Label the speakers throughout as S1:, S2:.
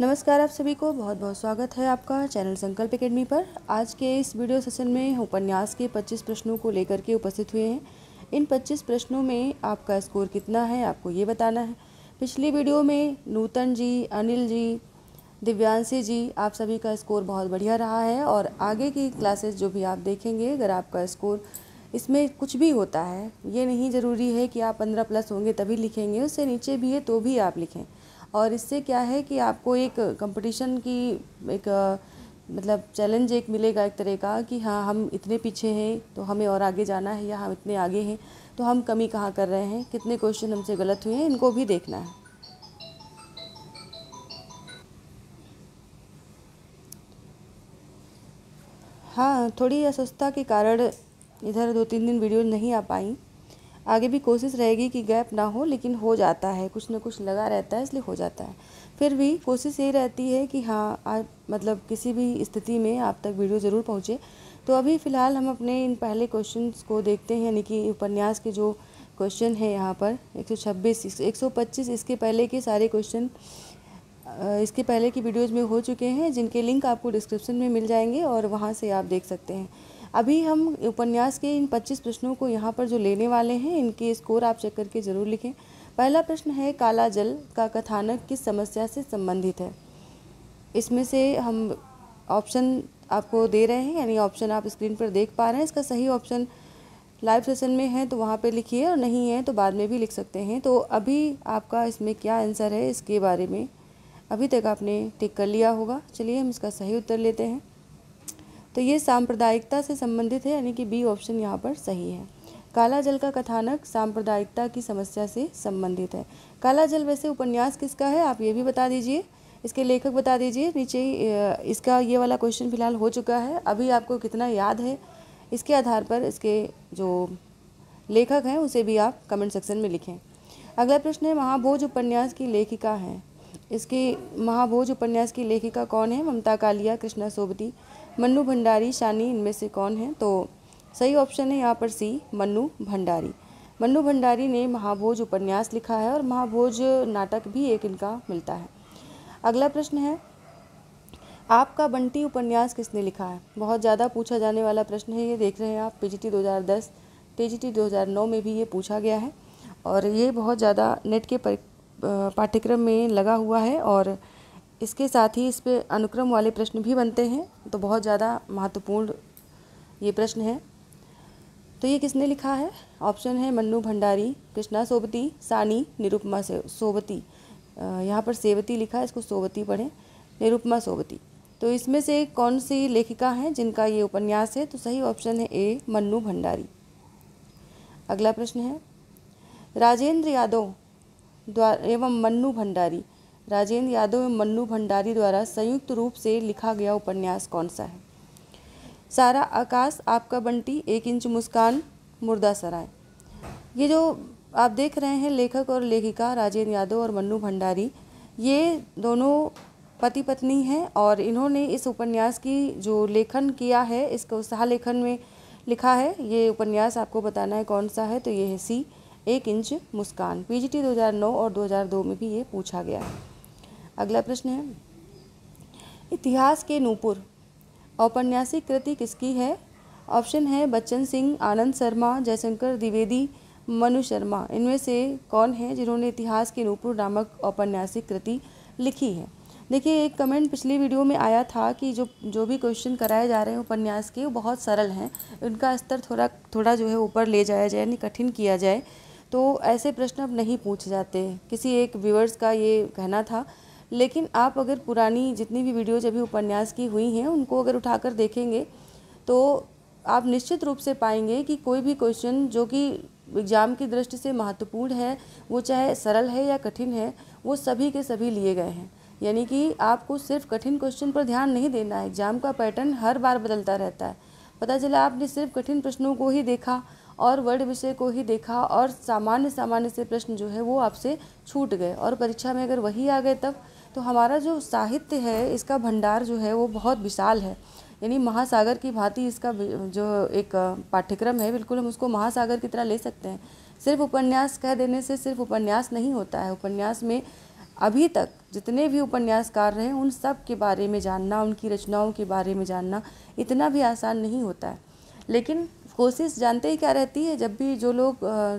S1: नमस्कार, आप सभी को बहुत बहुत स्वागत है आपका चैनल संकल्प एकेडमी पर। आज के इस वीडियो सेशन में उपन्यास के 25 प्रश्नों को लेकर के उपस्थित हुए हैं। इन 25 प्रश्नों में आपका स्कोर कितना है आपको ये बताना है। पिछली वीडियो में नूतन जी, अनिल जी, दिव्यांशी जी, आप सभी का स्कोर बहुत बढ़िया रहा है और आगे की क्लासेस जो भी आप देखेंगे, अगर आपका स्कोर इसमें कुछ भी होता है, ये नहीं ज़रूरी है कि आप 15 प्लस होंगे तभी लिखेंगे, उससे नीचे भी है तो भी आप लिखें। और इससे क्या है कि आपको एक कंपटीशन की एक मतलब चैलेंज एक मिलेगा एक तरह का कि हाँ, हम इतने पीछे हैं तो हमें और आगे जाना है, या हम इतने आगे हैं तो हम कमी कहाँ कर रहे हैं, कितने क्वेश्चन हमसे गलत हुए हैं, इनको भी देखना है। हाँ, थोड़ी अस्वस्थता के कारण इधर 2-3 दिन वीडियो नहीं आ पाई। आगे भी कोशिश रहेगी कि गैप ना हो, लेकिन हो जाता है, कुछ ना कुछ लगा रहता है, इसलिए हो जाता है। फिर भी कोशिश यही रहती है कि हाँ, आज मतलब किसी भी स्थिति में आप तक वीडियो ज़रूर पहुँचे। तो अभी फ़िलहाल हम अपने इन पहले क्वेश्चंस को देखते हैं, यानी कि उपन्यास के जो क्वेश्चन है यहाँ पर 126, 125 इसके पहले के सारे क्वेश्चन इसके पहले की वीडियोज़ में हो चुके हैं, जिनके लिंक आपको डिस्क्रिप्शन में मिल जाएंगे और वहाँ से आप देख सकते हैं। अभी हम उपन्यास के इन 25 प्रश्नों को यहाँ पर जो लेने वाले हैं, इनके स्कोर आप चेक करके ज़रूर लिखें। पहला प्रश्न है, काला जल का कथानक किस समस्या से संबंधित है। इसमें से हम ऑप्शन आपको दे रहे हैं, यानी ऑप्शन आप स्क्रीन पर देख पा रहे हैं। इसका सही ऑप्शन लाइव सेशन में है तो वहाँ पे लिखिए, और नहीं है तो बाद में भी लिख सकते हैं। तो अभी आपका इसमें क्या आंसर है, इसके बारे में अभी तक आपने टिक कर लिया होगा। चलिए हम इसका सही उत्तर लेते हैं। तो ये सांप्रदायिकता से संबंधित है, यानी कि बी ऑप्शन यहाँ पर सही है। काला जल का कथानक सांप्रदायिकता की समस्या से संबंधित है। काला जल वैसे उपन्यास किसका है, आप ये भी बता दीजिए, इसके लेखक बता दीजिए। नीचे इसका ये वाला क्वेश्चन फिलहाल हो चुका है, अभी आपको कितना याद है इसके आधार पर इसके जो लेखक हैं उसे भी आप कमेंट सेक्शन में लिखें। अगला प्रश्न है, महाभोज उपन्यास की लेखिका हैं। इसकी महाभोज उपन्यास की लेखिका कौन है। ममता कालिया, कृष्णा सोबती, मन्नू भंडारी, शानी, इनमें से कौन है। तो सही ऑप्शन है यहाँ पर सी, मन्नू भंडारी। मन्नू भंडारी ने महाभोज उपन्यास लिखा है और महाभोज नाटक भी एक इनका मिलता है। अगला प्रश्न है, आपका बंटी उपन्यास किसने लिखा है। बहुत ज़्यादा पूछा जाने वाला प्रश्न है ये, देख रहे हैं आप। पीजीटी 2010, टीजीटी 2009 में भी ये पूछा गया है और ये बहुत ज़्यादा नेट के पाठ्यक्रम में लगा हुआ है, और इसके साथ ही इस पे अनुक्रम वाले प्रश्न भी बनते हैं, तो बहुत ज़्यादा महत्वपूर्ण ये प्रश्न है। तो ये किसने लिखा है। ऑप्शन है मन्नू भंडारी, कृष्णा सोबती, सानी, निरुपमा सोबती। यहाँ पर सेवती लिखा है, इसको सोबती पढ़ें, निरुपमा सोबती। तो इसमें से कौन सी लेखिका हैं जिनका ये उपन्यास है। तो सही ऑप्शन है ए, मन्नू भंडारी। अगला प्रश्न है, राजेंद्र यादव एवं मन्नू भंडारी, राजेंद्र यादव एवं मन्नू भंडारी द्वारा संयुक्त रूप से लिखा गया उपन्यास कौन सा है। सारा आकाश, आपका बंटी, 1 इंच मुस्कान, मुर्दा सराय। ये जो आप देख रहे हैं लेखक और लेखिका राजेंद्र यादव और मन्नू भंडारी, ये दोनों पति पत्नी हैं और इन्होंने इस उपन्यास की जो लेखन किया है, इसको सह लेखन में लिखा है। ये उपन्यास आपको बताना है कौन सा है। तो ये है सी, 1 इंच मुस्कान। पीजीटी 2009 और 2002 में भी ये पूछा गया है। अगला प्रश्न है, इतिहास के नूपुर औपन्यासिक कृति किसकी है। ऑप्शन है बच्चन सिंह, आनंद शर्मा, जयशंकर द्विवेदी, मनु शर्मा। इनमें से कौन है जिन्होंने इतिहास के नूपुर नामक औपन्यासिक कृति लिखी है। देखिए, एक कमेंट पिछली वीडियो में आया था कि जो भी क्वेश्चन कराए जा रहे हैं उपन्यास के, वो बहुत सरल हैं, उनका स्तर थोड़ा जो है ऊपर ले जाया जाए, यानी कठिन किया जाए। तो ऐसे प्रश्न अब नहीं पूछे जाते, किसी एक व्यूअर्स का ये कहना था। लेकिन आप अगर पुरानी जितनी भी वीडियोज अभी उपन्यास की हुई हैं, उनको अगर उठाकर देखेंगे तो आप निश्चित रूप से पाएंगे कि कोई भी क्वेश्चन जो कि एग्ज़ाम की दृष्टि से महत्वपूर्ण है, वो चाहे सरल है या कठिन है, वो सभी के सभी लिए गए हैं। यानी कि आपको सिर्फ कठिन क्वेश्चन पर ध्यान नहीं देना है। एग्ज़ाम का पैटर्न हर बार बदलता रहता है। पता चला आपने सिर्फ कठिन प्रश्नों को ही देखा और वर्ड विषय को ही देखा, और सामान्य से प्रश्न जो है वो आपसे छूट गए, और परीक्षा में अगर वही आ गए तब। तो हमारा जो साहित्य है, इसका भंडार जो है वो बहुत विशाल है, यानी महासागर की भांति इसका जो एक पाठ्यक्रम है, बिल्कुल हम उसको महासागर की तरह ले सकते हैं। सिर्फ उपन्यास कह देने से सिर्फ उपन्यास नहीं होता है। उपन्यास में अभी तक जितने भी उपन्यासकार रहे उन सब के बारे में जानना, उनकी रचनाओं के बारे में जानना इतना भी आसान नहीं होता है। लेकिन कोशिश जानते ही क्या रहती है, जब भी जो लोग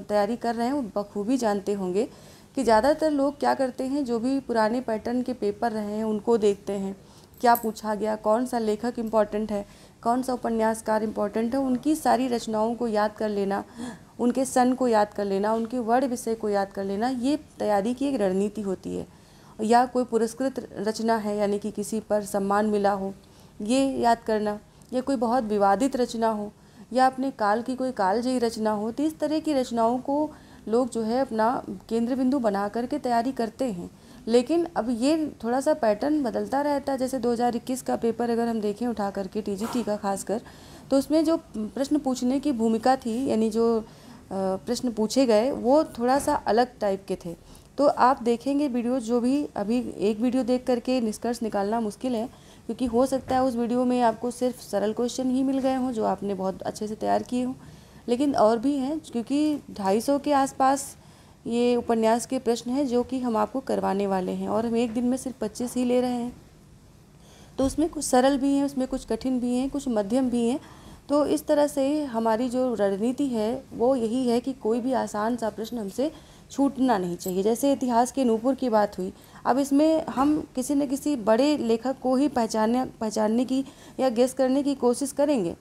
S1: तैयारी कर रहे हैं वो बखूबी जानते होंगे कि ज़्यादातर लोग क्या करते हैं, जो भी पुराने पैटर्न के पेपर रहे हैं उनको देखते हैं, क्या पूछा गया, कौन सा लेखक इम्पॉर्टेंट है, कौन सा उपन्यासकार इम्पॉर्टेंट है, उनकी सारी रचनाओं को याद कर लेना, उनके सन को याद कर लेना, उनके वर्ण विषय को याद कर लेना, ये तैयारी की एक रणनीति होती है। या कोई पुरस्कृत रचना है, यानी कि किसी पर सम्मान मिला हो, ये याद करना, या कोई बहुत विवादित रचना हो, या अपने काल की कोई कालजयी रचना हो, तो इस तरह की रचनाओं को लोग जो है अपना केंद्र बिंदु बना करके तैयारी करते हैं। लेकिन अब ये थोड़ा सा पैटर्न बदलता रहता है। जैसे 2021 का पेपर अगर हम देखें उठा करके, टीजीटी का खासकर, तो उसमें जो प्रश्न पूछने की भूमिका थी, यानी जो प्रश्न पूछे गए वो थोड़ा सा अलग टाइप के थे। तो आप देखेंगे वीडियो, जो भी अभी एक वीडियो देख करके निष्कर्ष निकालना मुश्किल है, क्योंकि हो सकता है उस वीडियो में आपको सिर्फ सरल क्वेश्चन ही मिल गए हों जो आपने बहुत अच्छे से तैयार किए हों, लेकिन और भी हैं, क्योंकि 250 के आसपास ये उपन्यास के प्रश्न हैं जो कि हम आपको करवाने वाले हैं, और हम एक दिन में सिर्फ 25 ही ले रहे हैं। तो उसमें कुछ सरल भी हैं, उसमें कुछ कठिन भी हैं, कुछ मध्यम भी हैं। तो इस तरह से हमारी जो रणनीति है वो यही है कि कोई भी आसान सा प्रश्न हमसे छूटना नहीं चाहिए। जैसे इतिहास के नूपुर की बात हुई, अब इसमें हम किसी न किसी बड़े लेखक को ही पहचानने की या गेस करने की कोशिश करेंगे।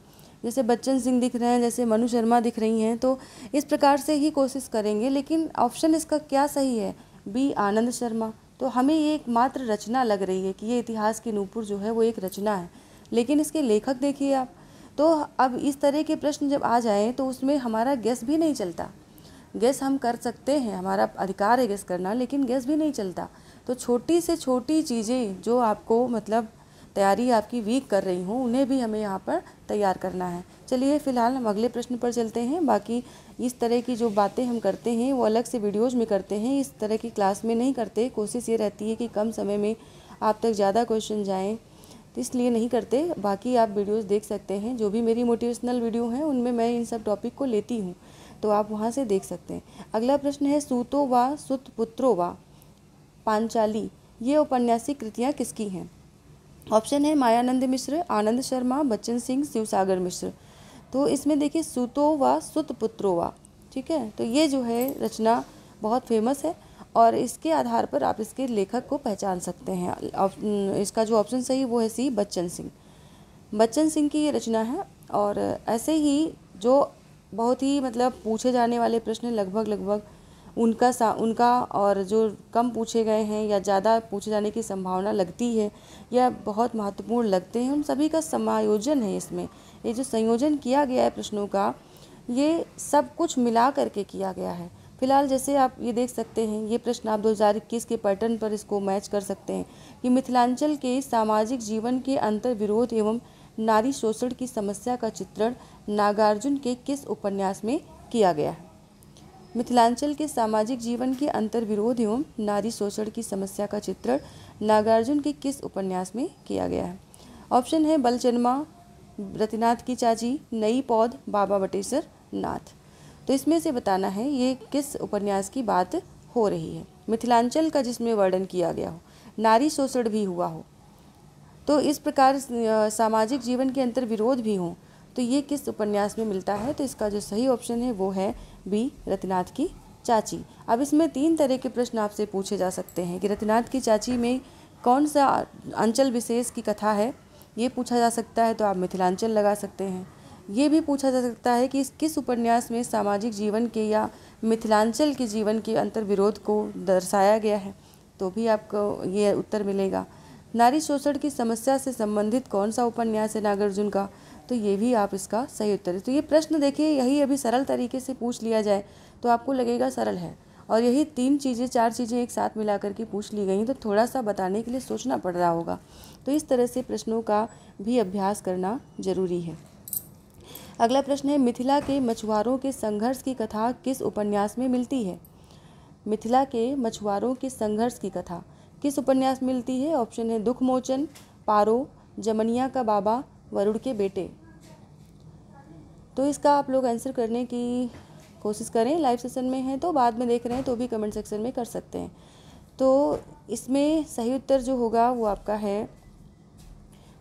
S1: जैसे बच्चन सिंह दिख रहे हैं, जैसे मनु शर्मा दिख रही हैं, तो इस प्रकार से ही कोशिश करेंगे। लेकिन ऑप्शन इसका क्या सही है? बी, आनंद शर्मा। तो हमें ये एक मात्र रचना लग रही है कि ये इतिहास की नूपुर जो है वो एक रचना है, लेकिन इसके लेखक देखिए आप। तो अब इस तरह के प्रश्न जब आ जाएं तो उसमें हमारा गेस भी नहीं चलता। गेस हम कर सकते हैं, हमारा अधिकार है गेस करना, लेकिन गेस भी नहीं चलता। तो छोटी से छोटी चीज़ें जो आपको मतलब तैयारी आपकी वीक कर रही हूँ, उन्हें भी हमें यहाँ पर तैयार करना है। चलिए फिलहाल हम अगले प्रश्न पर चलते हैं। बाकी इस तरह की जो बातें हम करते हैं वो अलग से वीडियोज़ में करते हैं, इस तरह की क्लास में नहीं करते। कोशिश ये रहती है कि कम समय में आप तक ज़्यादा क्वेश्चन जाएँ, तो इसलिए नहीं करते। बाकी आप वीडियोस देख सकते हैं, जो भी मेरी मोटिवेशनल वीडियो हैं उनमें मैं इन सब टॉपिक को लेती हूँ, तो आप वहाँ से देख सकते हैं। अगला प्रश्न है, सूतो वा सुतपुत्रो वा पांचाली, ये औपन्यासिक कृतियाँ किसकी हैं? ऑप्शन है मायानंद मिश्र, आनंद शर्मा, बच्चन सिंह, शिवसागर मिश्र। तो इसमें देखिए सूतो वा सुतपुत्रो वा, ठीक है। तो ये जो है रचना बहुत फेमस है और इसके आधार पर आप इसके लेखक को पहचान सकते हैं। इसका जो ऑप्शन सही वो है सी, बच्चन सिंह। बच्चन सिंह की ये रचना है। और ऐसे ही जो बहुत ही मतलब पूछे जाने वाले प्रश्न लगभग उनका और जो कम पूछे गए हैं या ज़्यादा पूछे जाने की संभावना लगती है या बहुत महत्वपूर्ण लगते हैं, उन सभी का समायोजन है इसमें। ये जो संयोजन किया गया है प्रश्नों का, ये सब कुछ मिला करके किया गया है। फिलहाल जैसे आप ये देख सकते हैं, ये प्रश्न आप 2021 के पैटर्न पर इसको मैच कर सकते हैं कि मिथिलांचल के सामाजिक जीवन के अंतर विरोध एवं नारी शोषण की समस्या का चित्रण नागार्जुन के किस उपन्यास में किया गया है? मिथिलांचल के सामाजिक जीवन के अंतर विरोध एवं नारी शोषण की समस्या का चित्रण नागार्जुन के किस उपन्यास में किया गया है? ऑप्शन है बलचनमा, रतिनाथ की चाची, नई पौध, बाबा बटेश्वर नाथ। तो इसमें से बताना है ये किस उपन्यास की बात हो रही है। मिथिलांचल का जिसमें वर्णन किया गया हो, नारी शोषण भी हुआ हो, तो इस प्रकार सामाजिक जीवन के अंतर विरोध भी हो, तो ये किस उपन्यास में मिलता है? तो इसका जो सही ऑप्शन है वो है बी, रतिनाथ की चाची। अब इसमें 3 तरह के प्रश्न आपसे पूछे जा सकते हैं कि रतिनाथ की चाची में कौन सा अंचल विशेष की कथा है, ये पूछा जा सकता है, तो आप मिथिलांचल लगा सकते हैं। ये भी पूछा जा सकता है कि किस उपन्यास में सामाजिक जीवन के या मिथिलांचल के जीवन के अंतर विरोध को दर्शाया गया है, तो भी आपको ये उत्तर मिलेगा। नारी शोषण की समस्या से संबंधित कौन सा उपन्यास है नागार्जुन का, तो ये भी आप इसका सही उत्तर है। तो ये प्रश्न देखिए, यही अभी सरल तरीके से पूछ लिया जाए तो आपको लगेगा सरल है, और यही 3 चीज़ें 4 चीज़ें एक साथ मिला करके पूछ ली गई तो थोड़ा सा बताने के लिए सोचना पड़ रहा होगा। तो इस तरह से प्रश्नों का भी अभ्यास करना जरूरी है। अगला प्रश्न है, मिथिला के मछुआरों के संघर्ष की कथा किस उपन्यास में मिलती है? मिथिला के मछुआरों के संघर्ष की कथा किस उपन्यास में मिलती है? ऑप्शन है दुखमोचन, पारो, जमनिया का बाबा, वरुण के बेटे। तो इसका आप लोग आंसर करने की कोशिश करें। लाइव सेशन में हैं तो बाद में देख रहे हैं तो भी कमेंट सेक्शन में कर सकते हैं। तो इसमें सही उत्तर जो होगा वो आपका है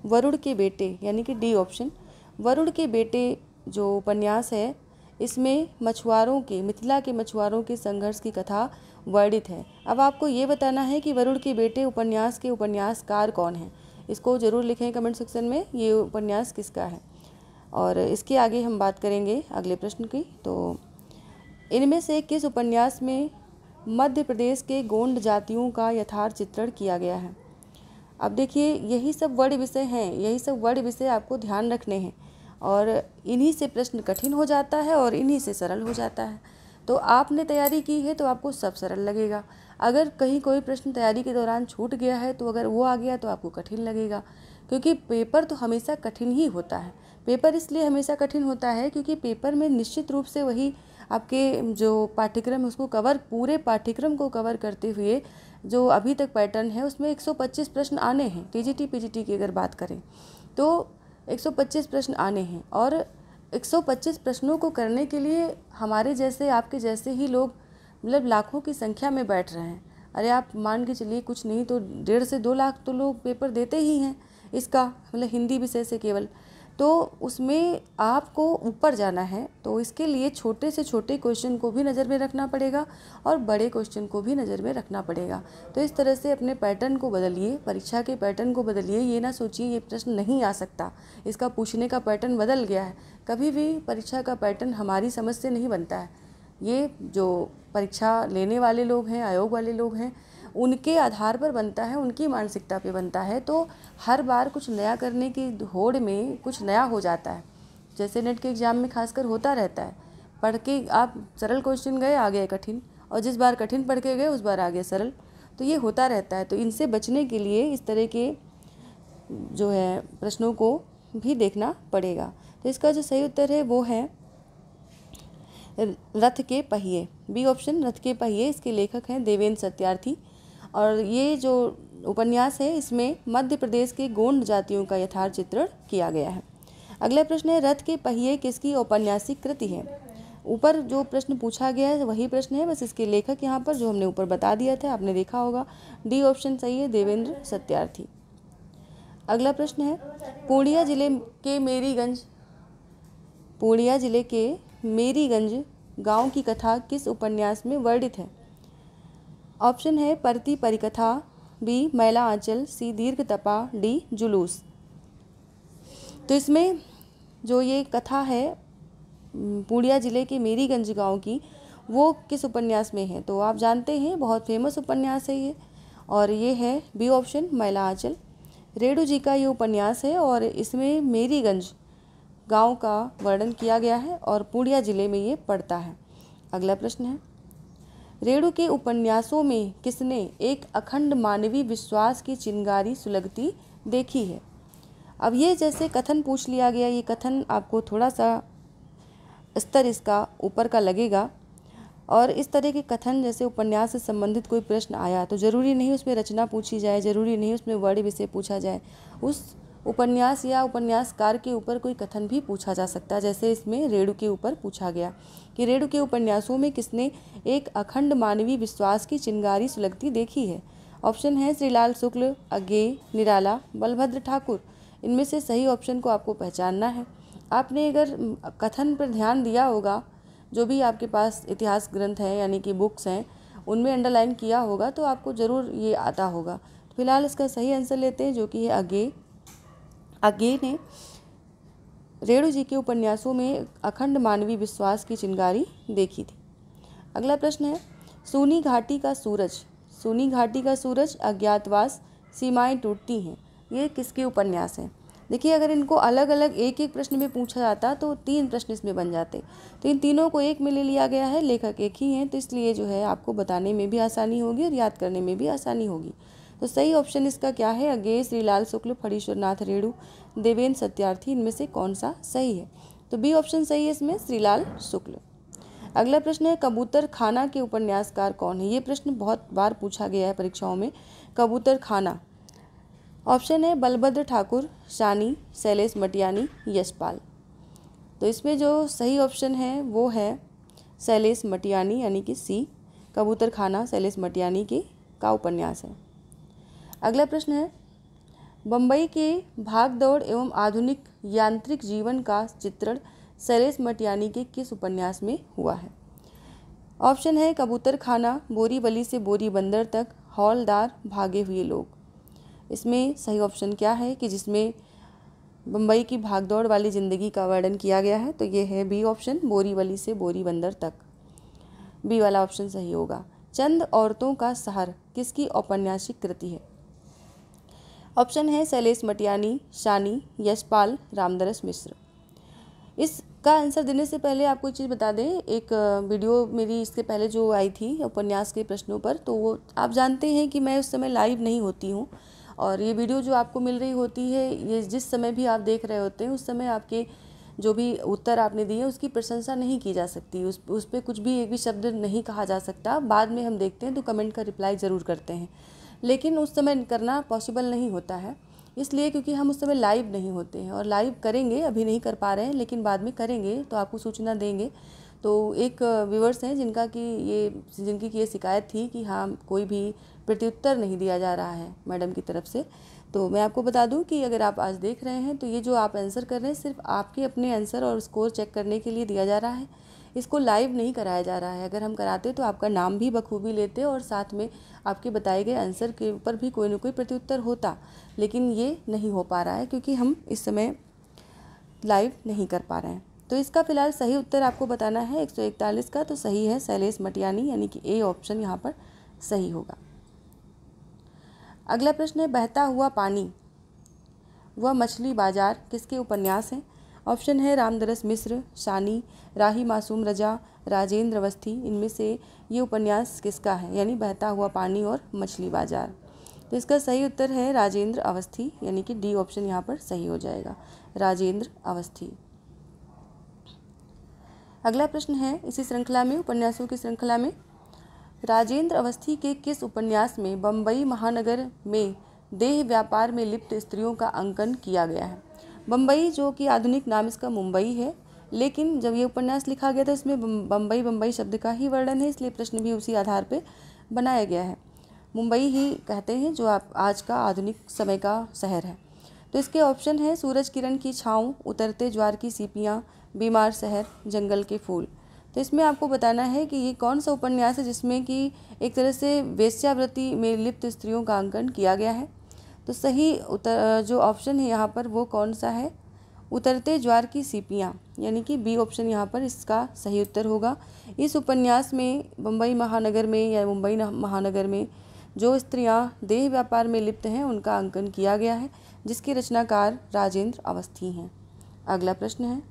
S1: वरुण के बेटे, यानी कि डी ऑप्शन। वरुण के बेटे जो उपन्यास है, इसमें मछुआरों के, मिथिला के मछुआरों के संघर्ष की कथा वर्णित है। अब आपको ये बताना है कि वरुण के बेटे उपन्यास के उपन्यासकार कौन हैं। इसको ज़रूर लिखें कमेंट सेक्शन में, ये उपन्यास किसका है। और इसके आगे हम बात करेंगे अगले प्रश्न की। तो इनमें से किस उपन्यास में मध्य प्रदेश के गोंड जातियों का यथार्थ चित्रण किया गया है। अब देखिए, यही सब वर्ड विषय हैं, यही सब वर्ड विषय आपको ध्यान रखने हैं और इन्हीं से प्रश्न कठिन हो जाता है और इन्हीं से सरल हो जाता है। तो आपने तैयारी की है तो आपको सब सरल लगेगा। अगर कहीं कोई प्रश्न तैयारी के दौरान छूट गया है तो अगर वो आ गया तो आपको कठिन लगेगा, क्योंकि पेपर तो हमेशा कठिन ही होता है। पेपर इसलिए हमेशा कठिन होता है क्योंकि पेपर में निश्चित रूप से वही आपके जो पाठ्यक्रम है उसको पूरे पाठ्यक्रम को कवर करते हुए जो अभी तक पैटर्न है उसमें 125 प्रश्न आने हैं। टीजीटी पीजीटी की अगर बात करें तो 125 प्रश्न आने हैं और 125 प्रश्नों को करने के लिए हमारे जैसे, आपके जैसे ही लोग मतलब लाखों की संख्या में बैठ रहे हैं। अरे आप मान के चलिए कुछ नहीं तो 1.5 से 2 लाख तो लोग पेपर देते ही हैं इसका, मतलब हिंदी विषय से केवल। तो उसमें आपको ऊपर जाना है तो इसके लिए छोटे से छोटे क्वेश्चन को भी नज़र में रखना पड़ेगा और बड़े क्वेश्चन को भी नज़र में रखना पड़ेगा। तो इस तरह से अपने पैटर्न को बदलिए, परीक्षा के पैटर्न को बदलिए। ये ना सोचिए ये प्रश्न नहीं आ सकता, इसका पूछने का पैटर्न बदल गया है। कभी भी परीक्षा का पैटर्न हमारी समझ से नहीं बनता है। ये जो परीक्षा लेने वाले लोग हैं, आयोग वाले लोग हैं, उनके आधार पर बनता है, उनकी मानसिकता पे बनता है। तो हर बार कुछ नया करने की होड़ में कुछ नया हो जाता है। जैसे नेट के एग्ज़ाम में खासकर होता रहता है, पढ़ के आप सरल क्वेश्चन गए आ गए कठिन, और जिस बार कठिन पढ़ के गए उस बार आ गए सरल। तो ये होता रहता है। तो इनसे बचने के लिए इस तरह के जो है प्रश्नों को भी देखना पड़ेगा। तो इसका जो सही उत्तर है वो है रथ के पहिए, बी ऑप्शन, रथ के पहिए। इसके लेखक हैं देवेंद्र सत्यार्थी और ये जो उपन्यास है इसमें मध्य प्रदेश के गोंड जातियों का यथार्थ चित्रण किया गया है। अगला प्रश्न है रथ के पहिए किसकी औपन्यासिक कृति है। ऊपर जो प्रश्न पूछा गया है वही प्रश्न है, बस इसके लेखक यहाँ पर जो हमने ऊपर बता दिया था, आपने देखा होगा, डी ऑप्शन सही है, देवेंद्र सत्यार्थी। अगला प्रश्न है पूर्णिया जिले के मेरीगंज गांव की कथा किस उपन्यास में वर्णित है। ऑप्शन है परती परिकथा, बी मैला आंचल, सी दीर्घ तपा, डी जुलूस। तो इसमें जो ये कथा है पूर्णिया जिले के मेरीगंज गांव की, वो किस उपन्यास में है। तो आप जानते हैं बहुत फेमस उपन्यास है ये, और ये है बी ऑप्शन मैला आंचल। रेणु जी का ये उपन्यास है और इसमें मेरीगंज गांव का वर्णन किया गया है और पूर्णिया जिले में ये पड़ता है। अगला प्रश्न है रेणु के उपन्यासों में किसने एक अखंड मानवीय विश्वास की चिंगारी सुलगती देखी है। अब ये जैसे कथन पूछ लिया गया, ये कथन आपको थोड़ा सा स्तर इसका ऊपर का लगेगा, और इस तरह के कथन जैसे उपन्यास से संबंधित कोई प्रश्न आया तो ज़रूरी नहीं उसमें रचना पूछी जाए, ज़रूरी नहीं उसमें वर्ड विषय पूछा जाए, उस उपन्यास या उपन्यासकार के ऊपर कोई कथन भी पूछा जा सकता है। जैसे इसमें रेणु के ऊपर पूछा गया कि रेणु के उपन्यासों में किसने एक अखंड मानवीय विश्वास की चिंगारी सुलगती देखी है। ऑप्शन है श्रीलाल शुक्ल, अज्ञेय, निराला, बलभद्र ठाकुर। इनमें से सही ऑप्शन को आपको पहचानना है। आपने अगर कथन पर ध्यान दिया होगा, जो भी आपके पास इतिहास ग्रंथ हैं यानी कि बुक्स हैं उनमें अंडरलाइन किया होगा तो आपको ज़रूर ये आता होगा। फिलहाल इसका सही आंसर लेते हैं जो कि है अज्ञेय। अज्ञेय ने रेणु जी के उपन्यासों में अखंड मानवीय विश्वास की चिंगारी देखी थी। अगला प्रश्न है सूनी घाटी का सूरज, अज्ञातवास, सीमाएं टूटती हैं, ये किसके उपन्यास हैं। देखिए अगर इनको अलग अलग एक एक प्रश्न में पूछा जाता तो 3 प्रश्न इसमें बन जाते, तो इन तीनों को एक में ले लिया गया है, लेखक एक ही हैं, तो इसलिए जो है आपको बताने में भी आसानी होगी और याद करने में भी आसानी होगी। तो सही ऑप्शन इसका क्या है, अज्ञेय, श्रीलाल शुक्ल, फणीश्वर नाथ रेणु, देवेंद्र सत्यार्थी, इनमें से कौन सा सही है। तो बी ऑप्शन सही है इसमें, श्रीलाल शुक्ल। अगला प्रश्न है कबूतर खाना के उपन्यासकार कौन है। ये प्रश्न बहुत बार पूछा गया है परीक्षाओं में, कबूतर खाना। ऑप्शन है बलभद्र ठाकुर, शानी, शैलेश मटियानी, यशपाल। तो इसमें जो सही ऑप्शन है वो है शैलेश मटियानी यानी कि सी, कबूतर खाना शैलेश मटियानी की का उपन्यास है। अगला प्रश्न है, बम्बई के भागदौड़ एवं आधुनिक यांत्रिक जीवन का चित्रण शैलेश मटियानी के किस उपन्यास में हुआ है? ऑप्शन है कबूतर खाना, बोरीवली से बोरी बंदर तक, हौलदार, भागे हुए लोग। इसमें सही ऑप्शन क्या है कि जिसमें बम्बई की भागदौड़ वाली ज़िंदगी का वर्णन किया गया है? तो ये है बी ऑप्शन, बोरीवली से बोरी बंदर तक। बी वाला ऑप्शन सही होगा। चंद औरतों का शहर किसकी औपन्यासिक कृति है? ऑप्शन है शैलेश मटियानी, शानी, यशपाल, रामदरस मिश्र। इसका आंसर देने से पहले आपको एक चीज़ बता दें, एक वीडियो मेरी इसके पहले जो आई थी उपन्यास के प्रश्नों पर, तो वो आप जानते हैं कि मैं उस समय लाइव नहीं होती हूँ, और ये वीडियो जो आपको मिल रही होती है, ये जिस समय भी आप देख रहे होते हैं उस समय आपके जो भी उत्तर आपने दिए उसकी प्रशंसा नहीं की जा सकती, उस पर कुछ भी एक भी शब्द नहीं कहा जा सकता। बाद में हम देखते हैं तो कमेंट का रिप्लाई ज़रूर करते हैं, लेकिन उस समय करना पॉसिबल नहीं होता है, इसलिए क्योंकि हम उस समय लाइव नहीं होते हैं। और लाइव करेंगे, अभी नहीं कर पा रहे हैं, लेकिन बाद में करेंगे तो आपको सूचना देंगे। तो एक व्यूवर्स हैं जिनकी ये शिकायत थी कि हाँ कोई भी प्रत्युत्तर नहीं दिया जा रहा है मैडम की तरफ से। तो मैं आपको बता दूं कि अगर आप आज देख रहे हैं तो ये जो आप आंसर कर रहे हैं सिर्फ आपके अपने आंसर और स्कोर चेक करने के लिए दिया जा रहा है, इसको लाइव नहीं कराया जा रहा है। अगर हम कराते तो आपका नाम भी बखूबी लेते और साथ में आपके बताए गए आंसर के ऊपर भी कोई न कोई प्रत्युत्तर होता, लेकिन ये नहीं हो पा रहा है क्योंकि हम इस समय लाइव नहीं कर पा रहे हैं। तो इसका फिलहाल सही उत्तर आपको बताना है 141 का, तो सही है शैलेश मटियानी, यानी कि ए ऑप्शन यहाँ पर सही होगा। अगला प्रश्न है, बहता हुआ पानी व मछली बाजार किसके उपन्यास हैं? ऑप्शन है रामदरस मिश्र, शानी, राही मासूम रजा, राजेंद्र अवस्थी। इनमें से ये उपन्यास किसका है, यानी बहता हुआ पानी और मछली बाजार? तो इसका सही उत्तर है राजेंद्र अवस्थी, यानी कि डी ऑप्शन यहाँ पर सही हो जाएगा, राजेंद्र अवस्थी। अगला प्रश्न है इसी श्रृंखला में, उपन्यासों की श्रृंखला में, राजेंद्र अवस्थी के किस उपन्यास में बम्बई महानगर में देह व्यापार में लिप्त स्त्रियों का अंकन किया गया है? बम्बई जो कि आधुनिक नाम इसका मुंबई है, लेकिन जब ये उपन्यास लिखा गया था इसमें बम्बई शब्द का ही वर्णन है, इसलिए प्रश्न भी उसी आधार पर बनाया गया है। मुंबई ही कहते हैं जो आप आज का आधुनिक समय का शहर है। तो इसके ऑप्शन है सूरज किरण की छाँव, उतरते ज्वार की सीपियाँ, बीमार शहर, जंगल के फूल। तो इसमें आपको बताना है कि ये कौन सा उपन्यास है जिसमें कि एक तरह से वेश्यावृत्ति में लिप्त स्त्रियों का अंकन किया गया है। तो सही जो ऑप्शन है यहाँ पर वो कौन सा है? उतरते ज्वार की सीपियाँ, यानी कि बी ऑप्शन यहाँ पर इसका सही उत्तर होगा। इस उपन्यास में मुंबई महानगर में जो स्त्रियाँ देह व्यापार में लिप्त हैं उनका अंकन किया गया है, जिसके रचनाकार राजेंद्र अवस्थी हैं। अगला प्रश्न है,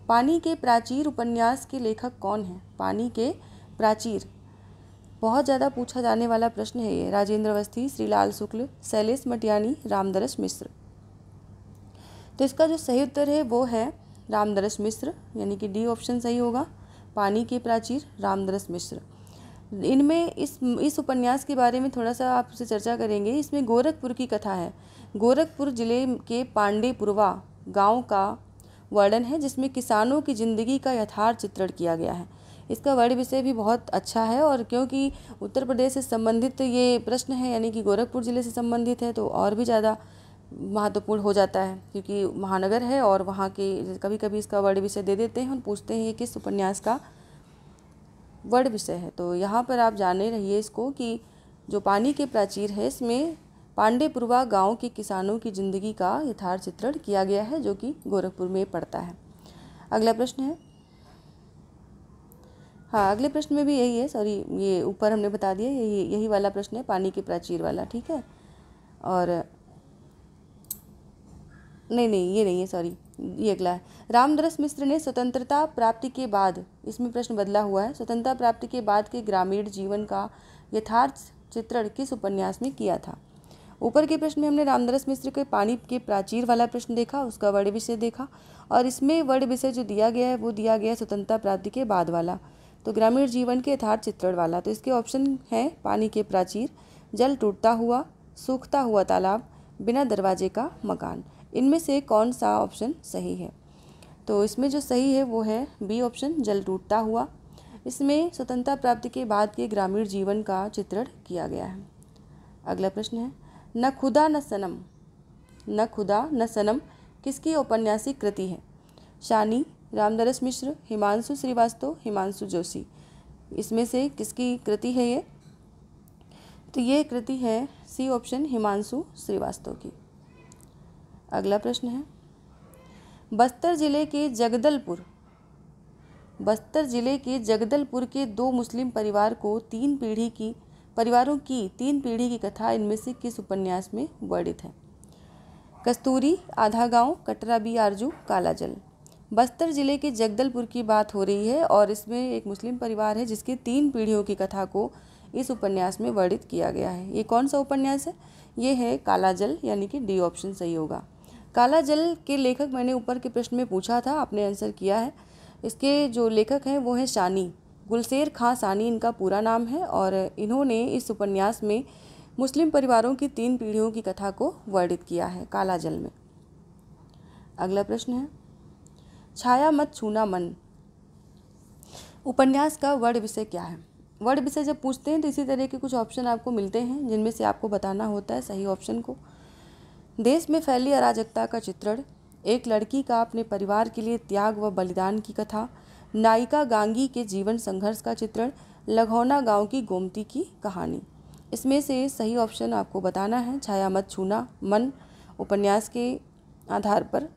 S1: पानी के प्राचीर उपन्यास के लेखक कौन हैं? पानी के प्राचीर बहुत ज़्यादा पूछा जाने वाला प्रश्न है ये। राजेंद्र अवस्थी, श्रीलाल शुक्ल, शैलेश मटियानी, रामदरस मिश्र। तो इसका जो सही उत्तर है वो है रामदरस मिश्र, यानी कि डी ऑप्शन सही होगा, पानी के प्राचीर, रामदरस मिश्र। इनमें इस उपन्यास के बारे में थोड़ा सा आपसे चर्चा करेंगे। इसमें गोरखपुर की कथा है। गोरखपुर जिले के पांडेपुरवा गांव का वर्णन है, जिसमें किसानों की ज़िंदगी का यथार्थ चित्रण किया गया है। इसका वर्ड विषय भी बहुत अच्छा है, और क्योंकि उत्तर प्रदेश से संबंधित ये प्रश्न है, यानी कि गोरखपुर ज़िले से संबंधित है, तो और भी ज़्यादा महत्वपूर्ण हो जाता है, क्योंकि महानगर है और वहाँ के कभी कभी इसका वर्ड विषय दे देते हैं और पूछते हैं ये किस उपन्यास का वर्ड विषय है। तो यहाँ पर आप जाने रहिए इसको कि जो पानी के प्राचीर है इसमें पांडेपुरवा गांव के किसानों की ज़िंदगी का यथार्थ चित्रण किया गया है, जो कि गोरखपुर में पड़ता है। अगला प्रश्न है, हाँ अगले प्रश्न में भी यही है, सॉरी ये ऊपर हमने बता दिया, यही वाला प्रश्न है, पानी के प्राचीर वाला, ठीक है। और नहीं ये नहीं है, सॉरी ये अगला है। रामदरस मिश्र ने स्वतंत्रता प्राप्ति के बाद, इसमें प्रश्न बदला हुआ है, स्वतंत्रता प्राप्ति के बाद के ग्रामीण जीवन का यथार्थ चित्रण किस उपन्यास में किया था? ऊपर के प्रश्न में हमने रामदरस मिश्र के पानी के प्राचीर वाला प्रश्न देखा, उसका वर्ड विषय देखा, और इसमें वर्ड विषय जो दिया गया है वो दिया गया है स्वतंत्रता प्राप्ति के बाद वाला, तो ग्रामीण जीवन के यथार्थ चित्रण वाला। तो इसके ऑप्शन है पानी के प्राचीर, जल टूटता हुआ, सूखता हुआ तालाब, बिना दरवाजे का मकान। इनमें से कौन सा ऑप्शन सही है? तो इसमें जो सही है वो है बी ऑप्शन, जल टूटता हुआ। इसमें स्वतंत्रता प्राप्ति के बाद के ग्रामीण जीवन का चित्रण किया गया है। अगला प्रश्न है, न खुदा न सनम, न खुदा न सनम किसकी औपन्यासिक कृति है? शानी, रामनरेश मिश्र, हिमांशु श्रीवास्तव, हिमांशु जोशी। इसमें से किसकी कृति है ये? तो ये कृति है सी ऑप्शन, हिमांशु श्रीवास्तव की। अगला प्रश्न है, बस्तर जिले के जगदलपुर के 2 मुस्लिम परिवारों की 3 पीढ़ी की कथा इनमें से किस उपन्यास में वर्णित है? कस्तूरी, आधा गांव, कटरा बी आरजू, काला जल। बस्तर जिले के जगदलपुर की बात हो रही है और इसमें एक मुस्लिम परिवार है जिसकी 3 पीढ़ियों की कथा को इस उपन्यास में वर्णित किया गया है। ये कौन सा उपन्यास है? ये है काला जल, यानी कि डी ऑप्शन सही होगा। काला जल के लेखक मैंने ऊपर के प्रश्न में पूछा था, आपने आंसर किया है। इसके जो लेखक हैं वो हैं शानी, गुलशेर खां सानी इनका पूरा नाम है और इन्होंने इस उपन्यास में मुस्लिम परिवारों की 3 पीढ़ियों की कथा को वर्णित किया है काला जल में। अगला प्रश्न है, छाया मत छूना मन उपन्यास का वर्ड विषय क्या है? वर्ड विषय जब पूछते हैं तो इसी तरह के कुछ ऑप्शन आपको मिलते हैं जिनमें से आपको बताना होता है सही ऑप्शन को। देश में फैली अराजकता का चित्रण, एक लड़की का अपने परिवार के लिए त्याग व बलिदान की कथा, नायिका गांगी के जीवन संघर्ष का चित्रण, लघौना गांव की गोमती की कहानी। इसमें से सही ऑप्शन आपको बताना है छाया मत छूना मन उपन्यास के आधार पर।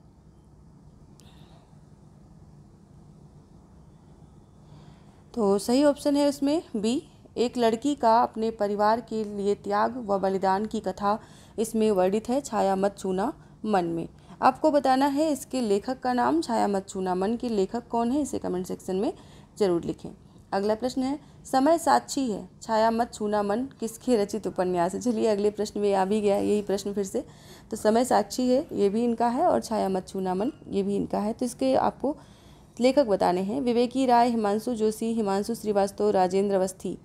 S1: तो सही ऑप्शन है उसमें बी, एक लड़की का अपने परिवार के लिए त्याग व बलिदान की कथा इसमें वर्णित है छाया मत छूना मन में। आपको बताना है इसके लेखक का नाम। छाया मत छूना मन के लेखक कौन है, इसे कमेंट सेक्शन में ज़रूर लिखें। अगला प्रश्न है, समय साक्षी है छाया मत छूना मन किसके रचित उपन्यास है? चलिए अगले प्रश्न में आ भी गया यही प्रश्न फिर से। तो समय साक्षी है ये भी इनका है और छाया मत छूना मन ये भी इनका है। तो इसके आपको लेखक बताने हैं, विवेकी राय, हिमांशु जोशी, हिमांशु श्रीवास्तव, राजेंद्र अवस्थी।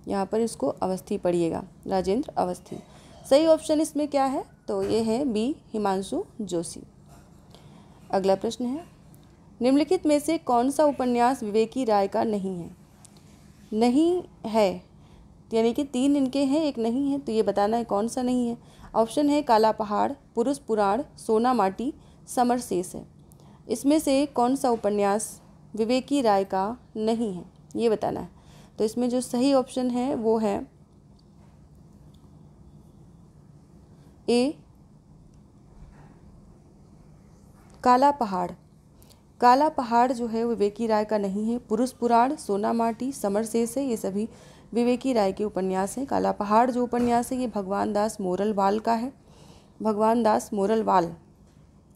S1: यहाँ पर इसको अवस्थी पढ़िएगा, राजेंद्र अवस्थी। सही ऑप्शन इसमें क्या है? तो ये है बी, हिमांशु जोशी। अगला प्रश्न है, निम्नलिखित में से कौन सा उपन्यास विवेकी राय का नहीं है? नहीं है यानी कि 3 इनके हैं, एक नहीं है, तो ये बताना है कौन सा नहीं है। ऑप्शन है काला पहाड़, पुरुष पुराण, सोना माटी, समर शेष है। इसमें से कौन सा उपन्यास विवेकी राय का नहीं है ये बताना है। तो इसमें जो सही ऑप्शन है वो है ए, काला पहाड़। काला पहाड़ जो है विवेकी राय का नहीं है। पुरुष पुराण, सोना माटी, समर शेष है, ये सभी विवेकी राय के उपन्यास हैं। काला पहाड़ जो उपन्यास है ये भगवान दास मोरलवाल का है। भगवान दास मोरलवाल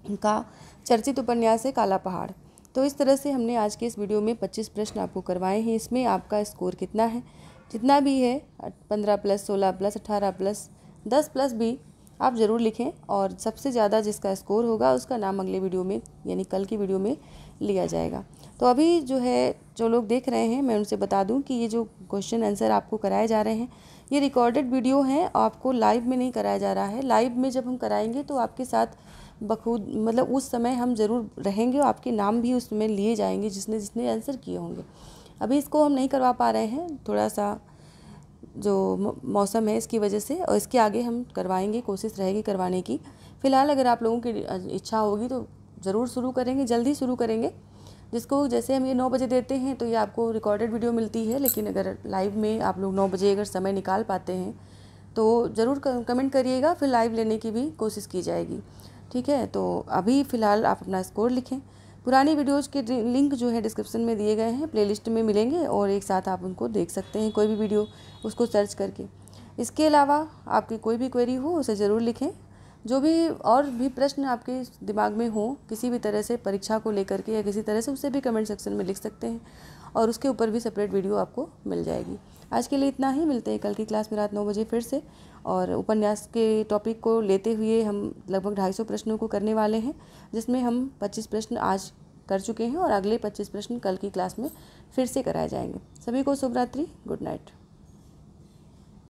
S1: का चर्चित उपन्यास है काला पहाड़। तो इस तरह से हमने आज के इस वीडियो में 25 प्रश्न आपको करवाए हैं। इसमें आपका स्कोर कितना है, जितना भी है 15+, 16+, 18+, 10+ भी आप ज़रूर लिखें और सबसे ज़्यादा जिसका स्कोर होगा उसका नाम अगले वीडियो में यानी कल की वीडियो में लिया जाएगा। तो अभी जो लोग देख रहे हैं मैं उनसे बता दूं कि ये जो क्वेश्चन आंसर आपको कराए जा रहे हैं ये रिकॉर्डेड वीडियो हैं, आपको लाइव में नहीं कराया जा रहा है। लाइव में जब हम कराएंगे तो आपके साथ बखूद मतलब उस समय हम ज़रूर रहेंगे और आपके नाम भी उसमें लिए जाएंगे जिसने जिसने आंसर किए होंगे। अभी इसको हम नहीं करवा पा रहे हैं, थोड़ा सा जो मौसम है इसकी वजह से, और इसके आगे हम करवाएंगे, कोशिश रहेगी करवाने की। फ़िलहाल अगर आप लोगों की इच्छा होगी तो ज़रूर शुरू करेंगे, जल्दी शुरू करेंगे। जिसको जैसे हम ये 9 बजे देते हैं तो ये आपको रिकॉर्डेड वीडियो मिलती है, लेकिन अगर लाइव में आप लोग 9 बजे अगर समय निकाल पाते हैं तो ज़रूर कमेंट करिएगा, फिर लाइव लेने की भी कोशिश की जाएगी। ठीक है, तो अभी फ़िलहाल आप अपना स्कोर लिखें। पुरानी वीडियोज़ के लिंक जो है डिस्क्रिप्शन में दिए गए हैं, प्लेलिस्ट में मिलेंगे और एक साथ आप उनको देख सकते हैं, कोई भी वीडियो उसको सर्च करके। इसके अलावा आपकी कोई भी क्वेरी हो उसे ज़रूर लिखें। जो भी और भी प्रश्न आपके दिमाग में हो किसी भी तरह से परीक्षा को लेकर के या किसी तरह से, उसे भी कमेंट सेक्शन में लिख सकते हैं और उसके ऊपर भी सेपरेट वीडियो आपको मिल जाएगी। आज के लिए इतना ही, मिलते हैं कल की क्लास में रात 9 बजे फिर से। और उपन्यास के टॉपिक को लेते हुए हम लगभग 250 प्रश्नों को करने वाले हैं, जिसमें हम 25 प्रश्न आज कर चुके हैं और अगले 25 प्रश्न कल की क्लास में फिर से कराए जाएंगे। सभी को शुभ रात्रि, गुड नाइट।